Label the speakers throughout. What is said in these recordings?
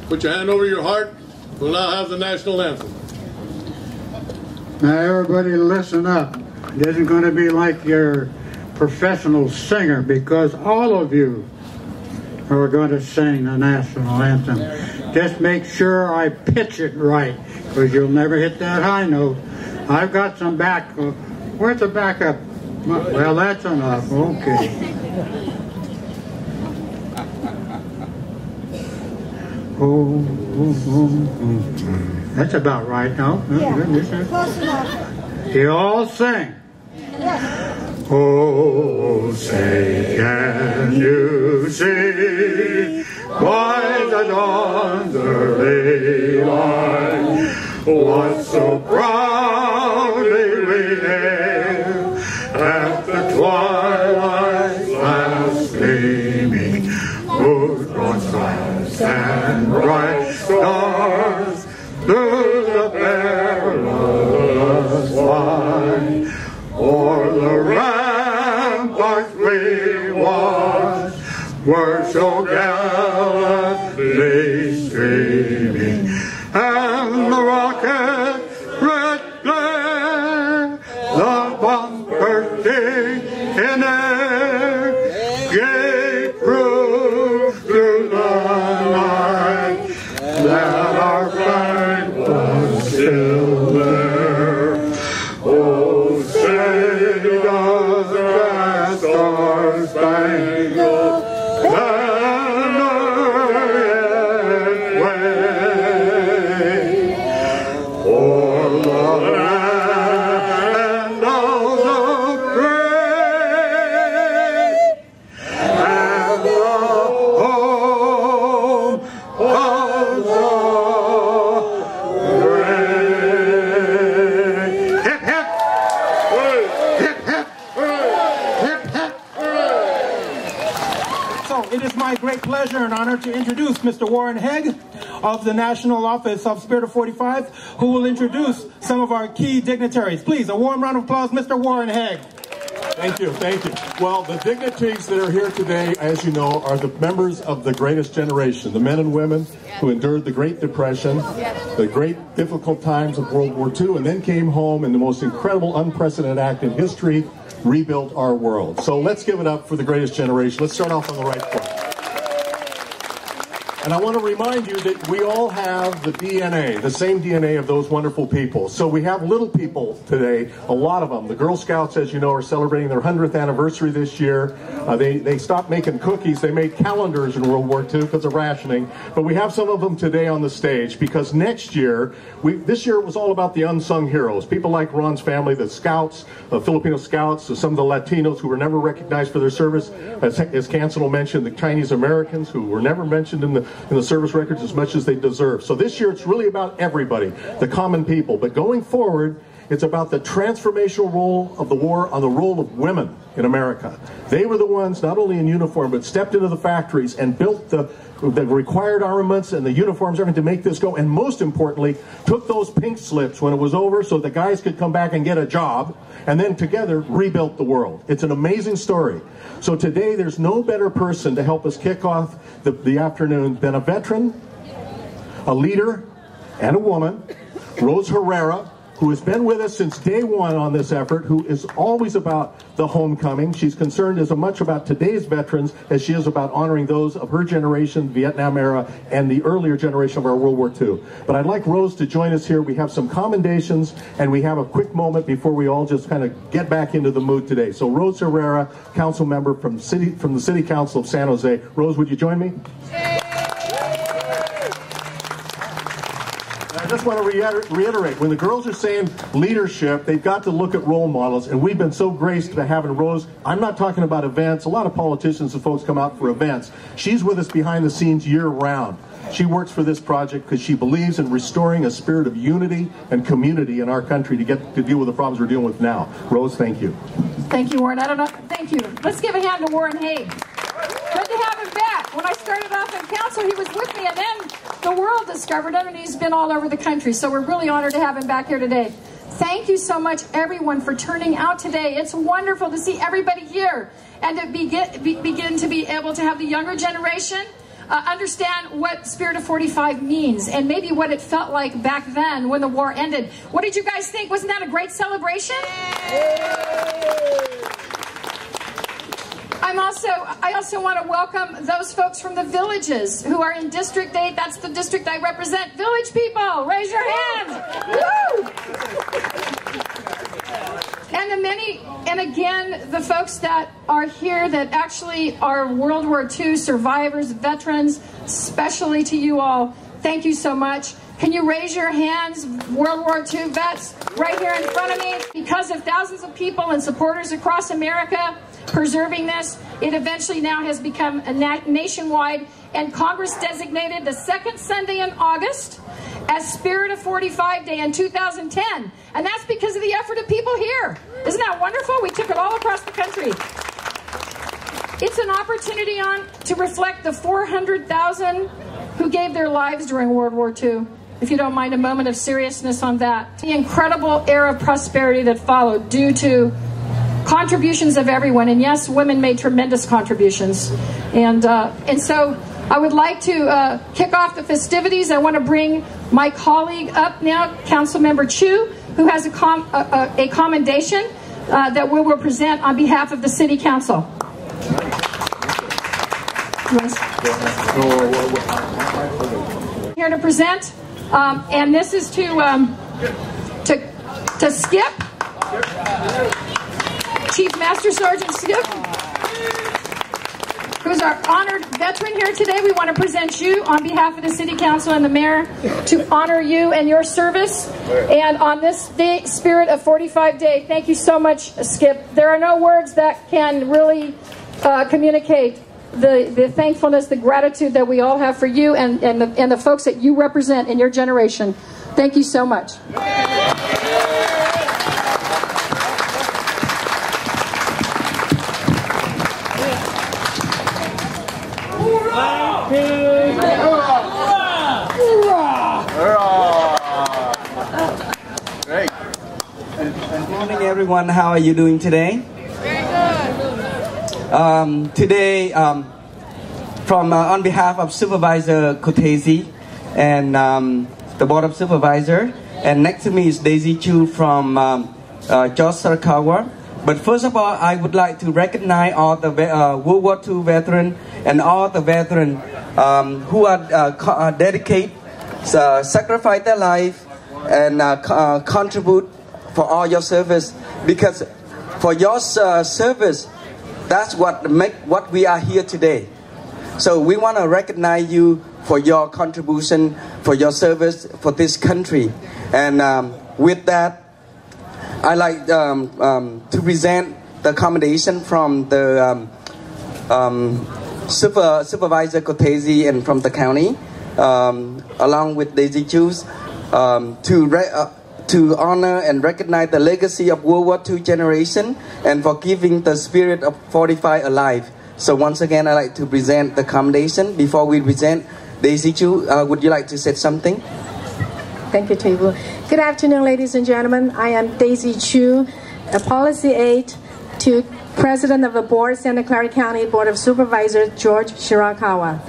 Speaker 1: Put your hand over your heart. We'll now have the national anthem.
Speaker 2: Now everybody listen up. It isn't going to be like your professional singer, because all of you are going to sing the national anthem. Just make sure I pitch it right, because you'll never hit that high note. I've got some back. Where's the backup? Well, that's enough. Okay. That's about right, no?
Speaker 3: Yeah, close enough.
Speaker 2: You all sing.
Speaker 3: Yes.
Speaker 2: Oh, say, can you see by the dawn's early light what so proudly we hailed at the twilight's last gleaming, whose broad stripes and bright stars through the perilous fight o'er the ramparts we watched were so gallantly streaming, and the rocket red glare, the bomb bursting in air, gave proof through the night that our flag was still there. Oh, say does that star-spangled banner yet wave o'er the land of the brave and the home of the brave. Hip, hip! Hip, hip! Hip, hip!
Speaker 4: So it is my great pleasure and honor to introduce Mr. Warren Hegg of the National Office of Spirit of 45, who will introduce some of our key dignitaries. Please, a warm round of applause, Mr. Warren Hegg.
Speaker 5: Thank you, thank you. Well, the dignitaries that are here today, as you know, are the members of the greatest generation, the men and women who endured the Great Depression, the great difficult times of World War II, and then came home in the most incredible, unprecedented act in history, rebuilt our world. So let's give it up for the greatest generation. Let's start off on the right foot. And I want to remind you that we all have the DNA, the same DNA of those wonderful people. So we have little people today, a lot of them. The Girl Scouts, as you know, are celebrating their 100th anniversary this year. They stopped making cookies. They made calendars in World War II because of rationing. But we have some of them today on the stage because next year, this year was all about the unsung heroes. People like Ron's family, the Scouts, the Filipino Scouts, some of the Latinos who were never recognized for their service. As Cancelo mentioned, the Chinese Americans who were never mentioned in the service records as much as they deserve. So this year it's really about everybody, the common people. But going forward, it's about the transformational role of the war on the role of women in America. They were the ones, not only in uniform, but stepped into the factories and built the required armaments and the uniforms, everything to make this go, and most importantly, took those pink slips when it was over so the guys could come back and get a job, and then together rebuilt the world. It's an amazing story. So today there's no better person to help us kick off the afternoon than a veteran, a leader, and a woman, Rose Herrera, who has been with us since day one on this effort, who is always about the homecoming. She's concerned as much about today's veterans as she is about honoring those of her generation, Vietnam era, and the earlier generation of our World War II. But I'd like Rose to join us here. We have some commendations, and we have a quick moment before we all just kind of get back into the mood today. So Rose Herrera, council member from the City Council of San Jose. Rose, would you join me? I just want to reiterate, when the girls are saying leadership, they've got to look at role models, and we've been so graced by having Rose. I'm not talking about events. A lot of politicians and folks come out for events. She's with us behind the scenes year-round. She works for this project because she believes in restoring a spirit of unity and community in our country to get to deal with the problems we're dealing with now. Rose, thank you.
Speaker 6: Thank you, Warren. I don't know. Thank you. Let's give a hand to Warren Hegg. Good to have him back. When I started off in council, he was with me, and then the world discovered him, and he's been all over the country. So we're really honored to have him back here today. Thank you so much, everyone, for turning out today. It's wonderful to see everybody here and to begin to be able to have the younger generation understand what Spirit of 45 means and maybe what it felt like back then when the war ended. What did you guys think? Wasn't that a great celebration? I also want to welcome those folks from the villages who are in District 8. That's the district I represent. Village people, raise your hands. Woo! And again, the folks that are here that actually are World War II survivors, veterans, especially to you all, thank you so much. Can you raise your hands, World War II vets, right here in front of me? Because of thousands of people and supporters across America preserving this, it eventually now has become a nationwide, and Congress designated the second Sunday in August as Spirit of 45 Day in 2010. And that's because of the effort of people here. Isn't that wonderful? We took it all across the country. It's an opportunity to reflect the 400,000 who gave their lives during World War II. If you don't mind a moment of seriousness on that. The incredible era of prosperity that followed due to contributions of everyone. And yes, women made tremendous contributions. And so I would like to kick off the festivities. I want to bring my colleague up now, Councilmember Chu, who has a commendation that we will present on behalf of the City Council. Here to present, and this is to Skip, Chief Master Sergeant Skip, who's our honored veteran here today. We want to present you on behalf of the City Council and the Mayor to honor you and your service. And on this day, Spirit of 45 Day, thank you so much, Skip. There are no words that can really communicate the thankfulness, the gratitude that we all have for you and the folks that you represent in your generation. Thank you so much.
Speaker 7: Great. Good morning, everyone. How are you doing today? Today, from on behalf of Supervisor Kotese and the Board of Supervisors, and next to me is Daisy Chu from George Sarakawa. But first of all, I would like to recognize all the World War II veterans and all the veterans who are dedicated, sacrifice their life, and contribute for all your service. Because for your service, that's what make what we are here today. So we want to recognize you for your contribution, for your service for this country. And with that, I like to present the accommodation from the Supervisor Kotese and from the county, along with Daisy Chu, to honor and recognize the legacy of World War II generation and for keeping the Spirit of 45 alive. So once again, I'd like to present the commendation. Before we present, Daisy Chu, would you like to say something?
Speaker 8: Thank you, Table. Good afternoon, ladies and gentlemen. I am Daisy Chu, a policy aide to President of the Board, Santa Clara County Board of Supervisors, George Shirakawa.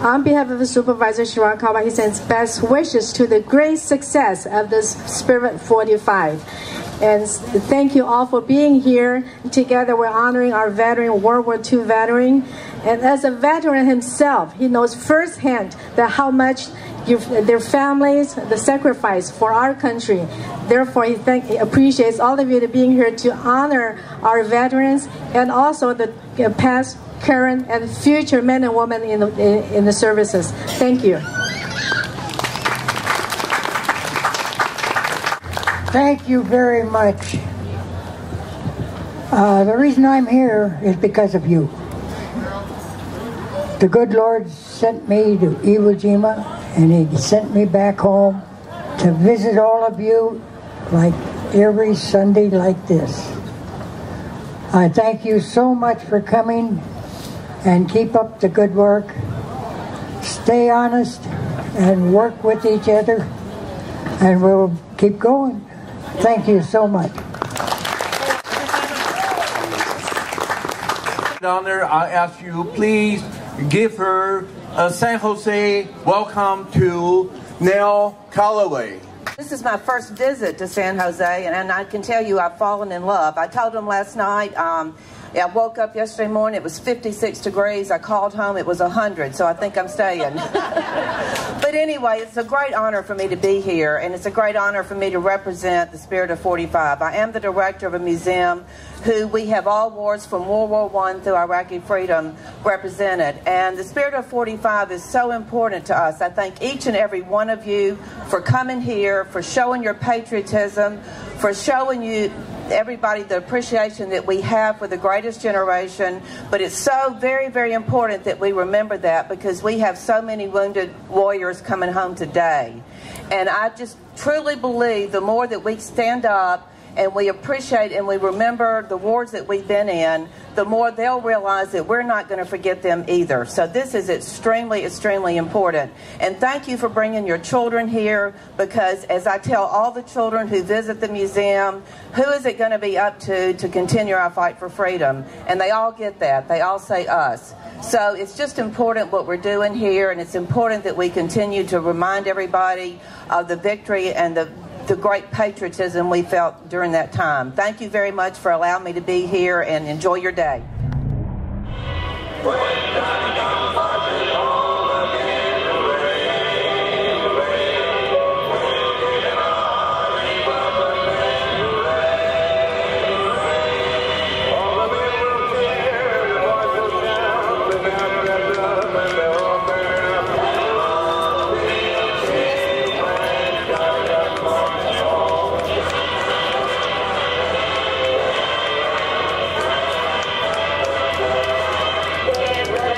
Speaker 8: On behalf of the Supervisor Shirakawa, he sends best wishes to the great success of this Spirit 45. And thank you all for being here. Together we're honoring our veteran, World War II veteran. And as a veteran himself, he knows firsthand that how much their families, the sacrifice for our country. Therefore, he appreciates all of you being here to honor our veterans and also the past, current, and future men and women in the services. Thank you.
Speaker 9: Thank you very much. The reason I'm here is because of you. The good Lord sent me to Iwo Jima, and He sent me back home to visit all of you like every Sunday like this. I thank you so much for coming, and keep up the good work. Stay honest and work with each other, and we'll keep going. Thank you so much.
Speaker 10: Honor, I ask you, please give her a San Jose welcome to Nell Calloway.
Speaker 11: This is my first visit to San Jose, and I can tell you I've fallen in love. I told them last night, I woke up yesterday morning, it was 56 degrees. I called home, it was 100, so I think I'm staying. But anyway, it's a great honor for me to be here, and it's a great honor for me to represent the Spirit of 45. I am the director of a museum who we have all wars from World War I through Iraqi freedom represented. And the Spirit of 45 is so important to us. I thank each and every one of you for coming here, for showing your patriotism, for showing you everybody the appreciation that we have for the greatest generation. But it's so very, very important that we remember that, because we have so many wounded warriors coming home today. And I just truly believe the more that we stand up and we appreciate and we remember the wars that we've been in, the more they'll realize that we're not going to forget them either. So this is extremely, extremely important. And thank you for bringing your children here, because as I tell all the children who visit the museum, who is it going to be up to continue our fight for freedom? And they all get that. They all say us. So it's just important what we're doing here, and it's important that we continue to remind everybody of the victory and the great patriotism we felt during that time. Thank you very much for allowing me to be here, and enjoy your day.
Speaker 12: Get ready.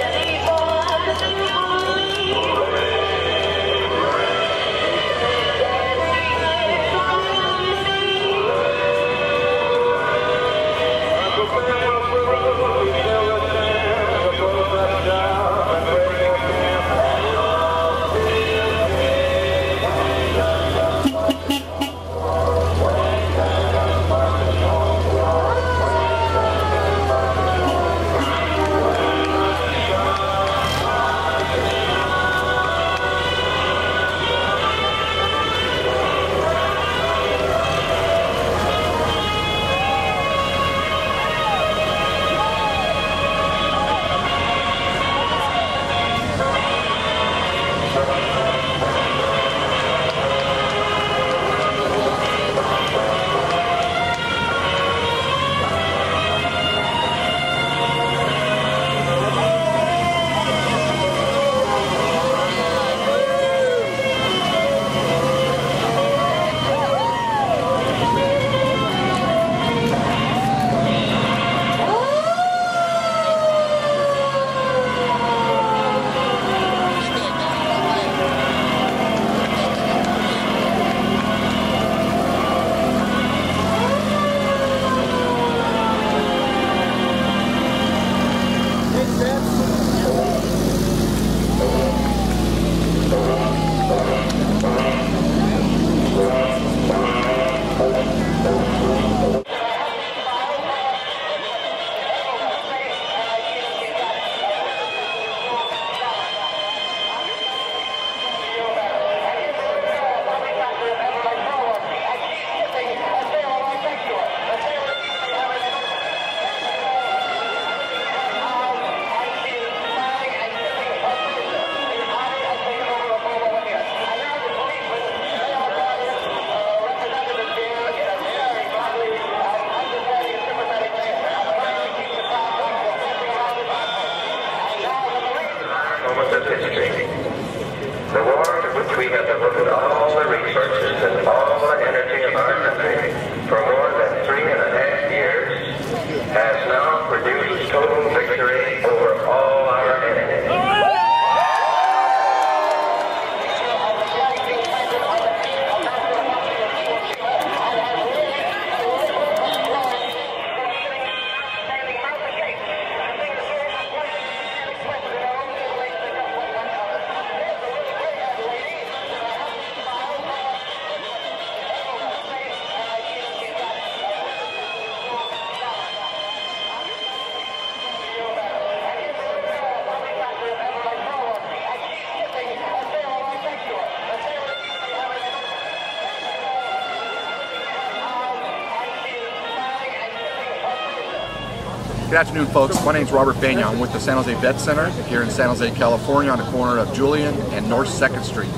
Speaker 12: Good afternoon, folks. My name is Robert Banya. I'm with the San Jose Vet Center here in San Jose, California, on the corner of Julian and North 2nd Street.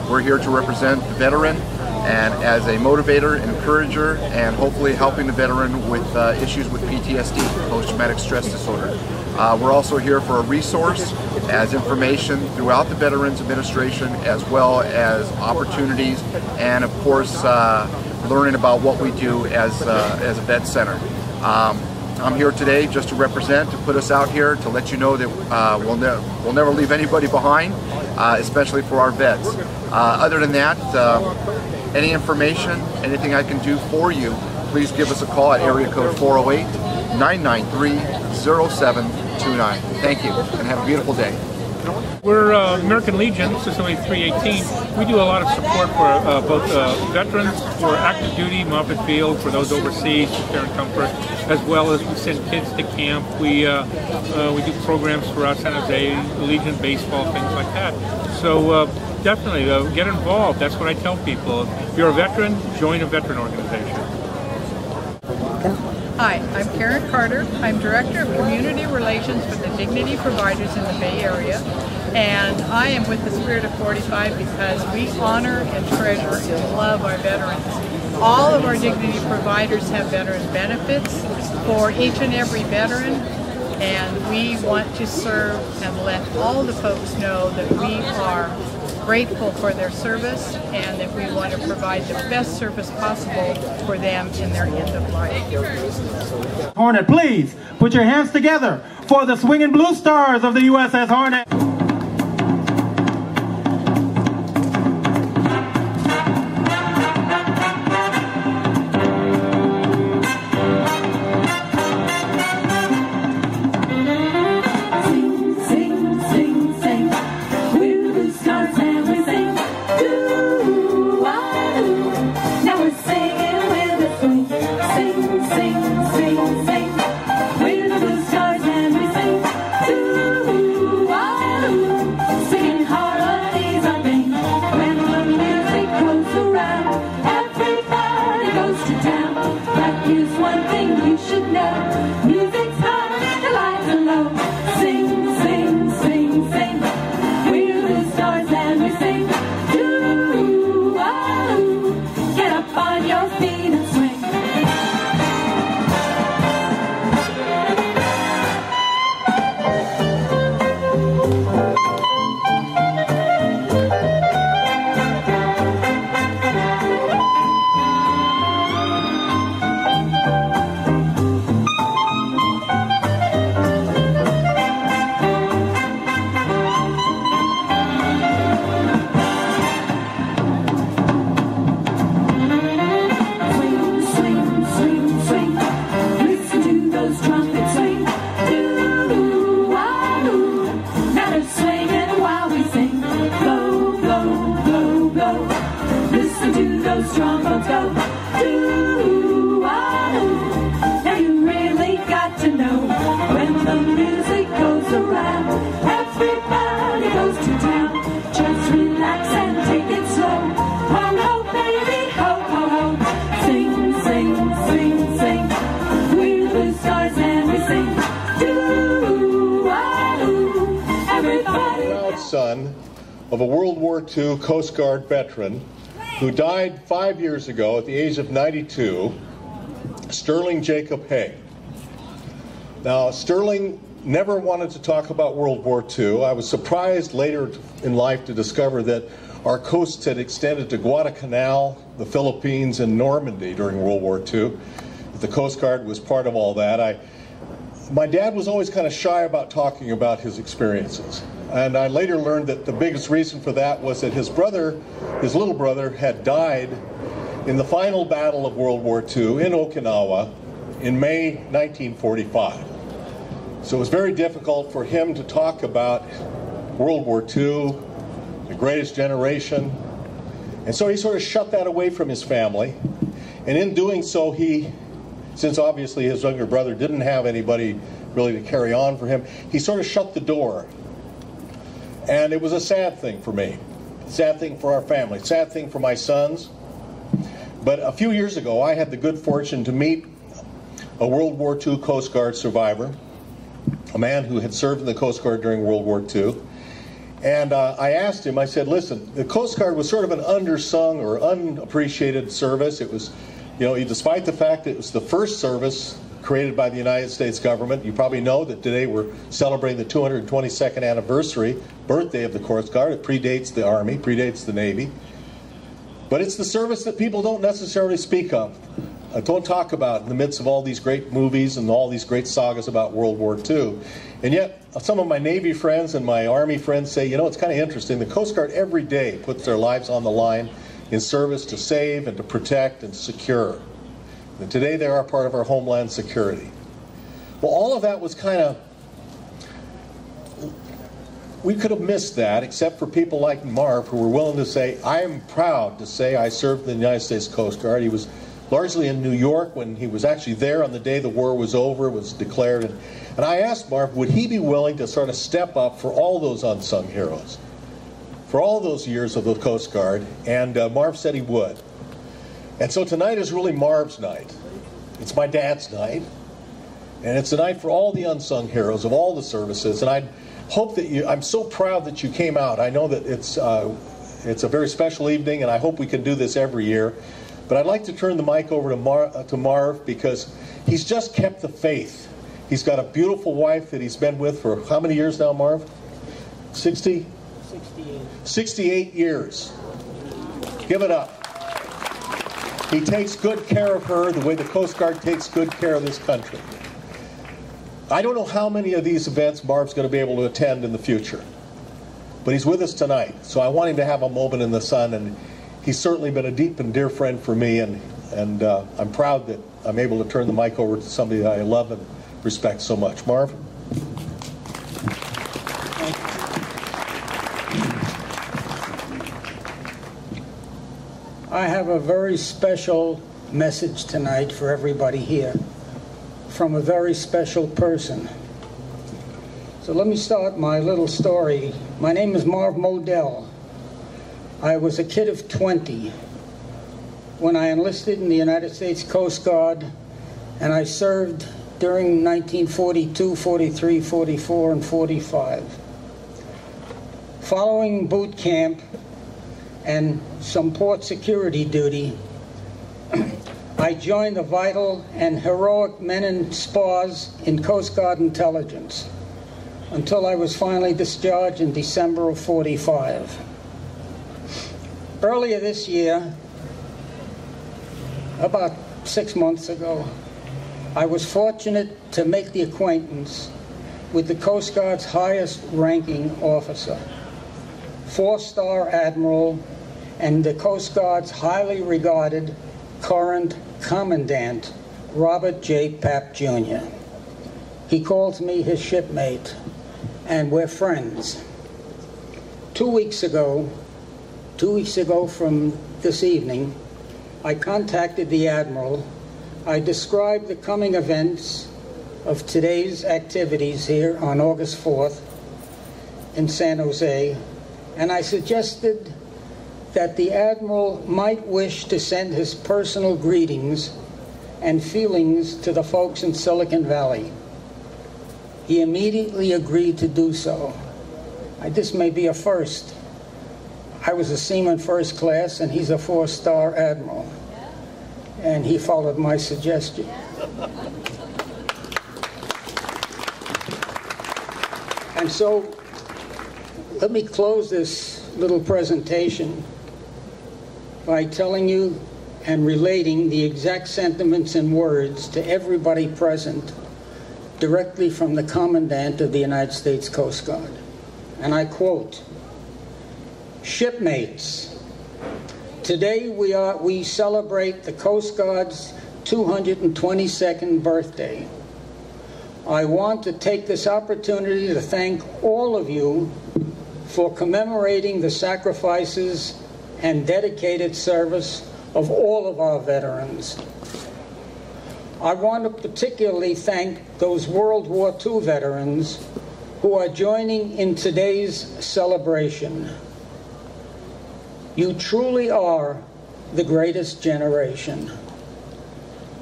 Speaker 12: We're here to represent the veteran and as a motivator, encourager, and hopefully helping the veteran with issues with PTSD, post-traumatic stress disorder. We're also here for a resource as information throughout the Veterans Administration, as well as opportunities, and of course learning about what we do as a vet center. I'm here today just to represent, to put us out here, to let you know that we'll never leave anybody behind, especially for our vets. Other than that, any information, anything I can do for you, please give us a call at area code 408-993-0729. Thank you, and have a beautiful day.
Speaker 13: We're American Legion, Facility 318. We do a lot of support for both veterans for active duty, Moffett Field, for those overseas, care and comfort, as well as we send kids to camp. We do programs throughout San Jose, Legion baseball, things like that. So definitely get involved. That's what I tell people. If you're a veteran, join a veteran organization.
Speaker 14: Hi, I'm Karen Carter. I'm Director of Community Relations for the Dignity Providers in the Bay Area. And I am with the Spirit of 45 because we honor and treasure and love our veterans. All of our Dignity Providers have veteran benefits for each and every veteran. And we want to serve and let all the folks know that we are grateful for their service and that we want to provide the best service possible for them in their end of life.
Speaker 4: Hornet, please put your hands together for the Swinging Blue Stars of the USS Hornet.
Speaker 5: Son of a World War II Coast Guard veteran who died 5 years ago at the age of 92, Sterling Jacob Haig. Now, Sterling never wanted to talk about World War II. I was surprised later in life to discover that our coasts had extended to Guadalcanal, the Philippines, and Normandy during World War II. The Coast Guard was part of all that. My dad was always kind of shy about talking about his experiences. And I later learned that the biggest reason for that was that his little brother, had died in the final battle of World War II in Okinawa in May 1945. So it was very difficult for him to talk about World War II, the greatest generation. And so he sort of shut that away from his family. And in doing so, since obviously his younger brother didn't have anybody really to carry on for him, he sort of shut the door. And it was a sad thing for me, sad thing for our family, sad thing for my sons. But a few years ago, I had the good fortune to meet a World War II Coast Guard survivor a man who had served in the Coast Guard during World War II. And I asked him, I said, listen, the Coast Guard was sort of an undersung or unappreciated service. It was, you know, despite the fact that it was the first service created by the United States government. You probably know that today we're celebrating the 222nd anniversary, birthday of the Coast Guard. It predates the Army, predates the Navy. But it's the service that people don't necessarily speak of, don't talk about in the midst of all these great movies and all these great sagas about World War II. And yet, some of my Navy friends and my Army friends say, you know, it's kind of interesting. The Coast Guard every day puts their lives on the line in service to save and to protect and secure. And today they are part of our homeland security. Well, all of that was kind of, we could have missed that except for people like Marv who were willing to say, I am proud to say I served in the United States Coast Guard. He was largely in New York when he was actually there on the day the war was over, was declared. And I asked Marv, would he be willing to sort of step up for all those unsung heroes, for all those years of the Coast Guard? And Marv said he would. And so tonight is really Marv's night. It's my dad's night. And it's a night for all the unsung heroes of all the services. And I hope that you, I'm so proud that you came out. I know that it's a very special evening, and I hope we can do this every year. But I'd like to turn the mic over to Marv because he's just kept the faith. He's got a beautiful wife that he's been with for how many years now, Marv? 60? 68. 68 years. Give it up. He takes good care of her the way the Coast Guard takes good care of this country. I don't know how many of these events Marv's going to be able to attend in the future, but he's with us tonight, so I want him to have a moment in the sun, and he's certainly been a deep and dear friend for me, and I'm proud that I'm able to turn the mic over to somebody that I love and respect so much. Marv?
Speaker 15: I have a very special message tonight for everybody here from a very special person. So let me start my little story. My name is Marv Modell. I was a kid of 20 when I enlisted in the United States Coast Guard, and I served during 1942, 43, 44, and 45. Following boot camp and some port security duty, I joined the vital and heroic men and spars in Coast Guard intelligence until I was finally discharged in December of 45. Earlier this year, about 6 months ago, I was fortunate to make the acquaintance with the Coast Guard's highest ranking officer, 4-star Admiral and the Coast Guard's highly regarded current Commandant, Robert J. Papp, Jr. He calls me his shipmate, and we're friends. 2 weeks ago from this evening, I contacted the Admiral. I described the coming events of today's activities here on August 4th in San Jose, and I suggested that the Admiral might wish to send his personal greetings and feelings to the folks in Silicon Valley. He immediately agreed to do so. This may be a first. I was a seaman first class, and he's a 4-star Admiral. And he followed my suggestion. And so, let me close this little presentation by telling you and relating the exact sentiments and words to everybody present directly from the Commandant of the United States Coast Guard. And I quote, "Shipmates, today we celebrate the Coast Guard's 222nd birthday. I want to take this opportunity to thank all of you for commemorating the sacrifices and dedicated service of all of our veterans. I want to particularly thank those World War II veterans who are joining in today's celebration. You truly are the greatest generation.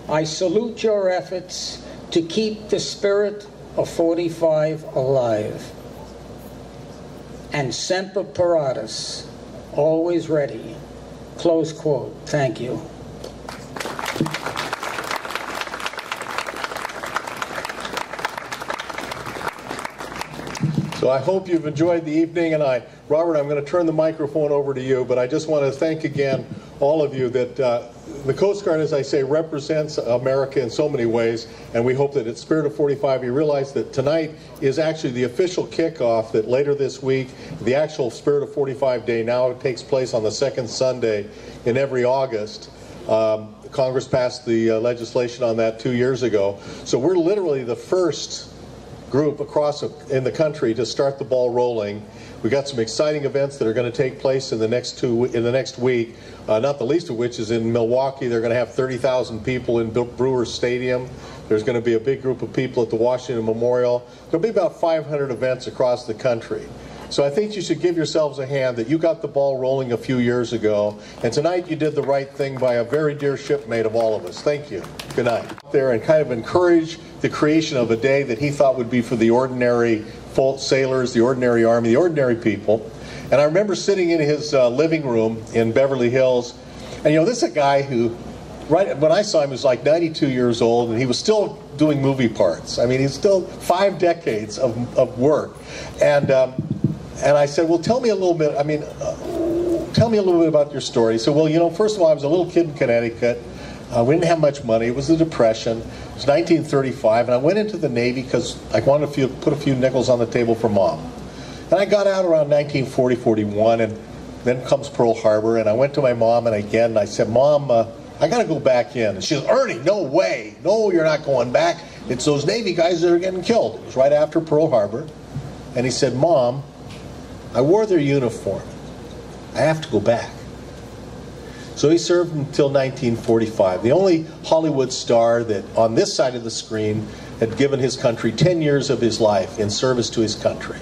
Speaker 15: I salute your efforts to keep the spirit a 45 alive. And Semper Paratus, always ready. Close quote. Thank you.
Speaker 5: So I hope you've enjoyed the evening, and Robert, I'm going to turn the microphone over to you, but I just want to thank again all of you that the Coast Guard, as I say, represents America in so many ways, and we hope that at Spirit of 45 you realize that tonight is actually the official kickoff, that later this week, the actual Spirit of 45 Day now takes place on the second Sunday in every August. Congress passed the legislation on that 2 years ago. So we're literally the first group across in the country to start the ball rolling. We've got some exciting events that are going to take place in the next week, not the least of which is in Milwaukee. They're going to have 30,000 people in Brewers Stadium. There's going to be a big group of people at the Washington Memorial. There'll be about 500 events across the country. So I think you should give yourselves a hand that you got the ball rolling a few years ago, and tonight you did the right thing by a very dear shipmate of all of us. Thank you. Good night. There and kind of encourage the creation of a day that he thought would be for the ordinary sailors, the ordinary Army, the ordinary people. And I remember sitting in his living room in Beverly Hills, and you know, this is a guy who, right when I saw him, he was like 92 years old, and he was still doing movie parts. I mean, he's still 5 decades of work. And I said, well, tell me a little bit, tell me a little bit about your story. He said, well, you know, first of all, I was a little kid in Connecticut. We didn't have much money. It was the Depression. It was 1935, and I went into the Navy because I wanted to put a few nickels on the table for Mom. And I got out around 1940, 41, and then comes Pearl Harbor, and I went to my mom, and I said, Mom, I got to go back in. And she says, Ernie, no way. No, you're not going back. It's those Navy guys that are getting killed. It was right after Pearl Harbor. And he said, Mom, I wore their uniform. I have to go back. So he served until 1945. The only Hollywood star that on this side of the screen had given his country 10 years of his life in service to his country.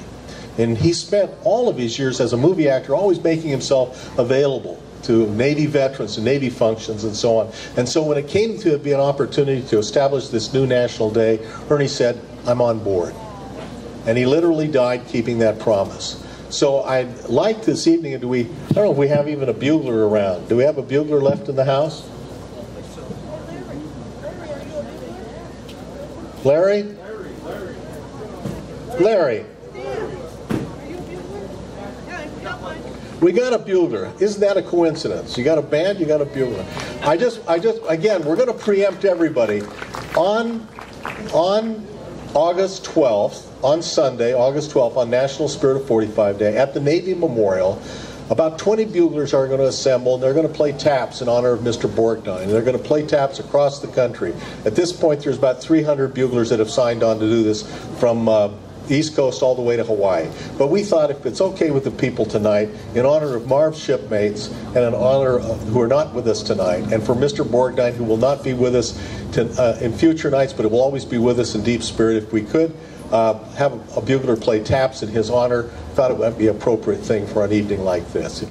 Speaker 5: And he spent all of his years as a movie actor always making himself available to Navy veterans and Navy functions and so on. And so when it came to be an opportunity to establish this new National Day, Ernie said, I'm on board. And he literally died keeping that promise. So I'd like this evening, I don't know if we have even a bugler around. Do we have a bugler left in the house? Larry? Larry? We got a bugler. Isn't that a coincidence? You got a band, you got a bugler. Again, we're going to preempt everybody. On August 12th, on Sunday, August 12th, on National Spirit of 45 Day, at the Navy Memorial, about 20 buglers are going to assemble, and they're going to play taps in honor of Mr. Borgnine. They're going to play taps across the country. At this point, there's about 300 buglers that have signed on to do this from East Coast all the way to Hawaii. But we thought if it's okay with the people tonight, in honor of Marv's shipmates, and in honor of who are not with us tonight, and for Mr. Borgnine, who will not be with us in future nights, but it will always be with us in deep spirit, if we could have a bugler play taps in his honor, thought it would be an appropriate thing for an evening like this.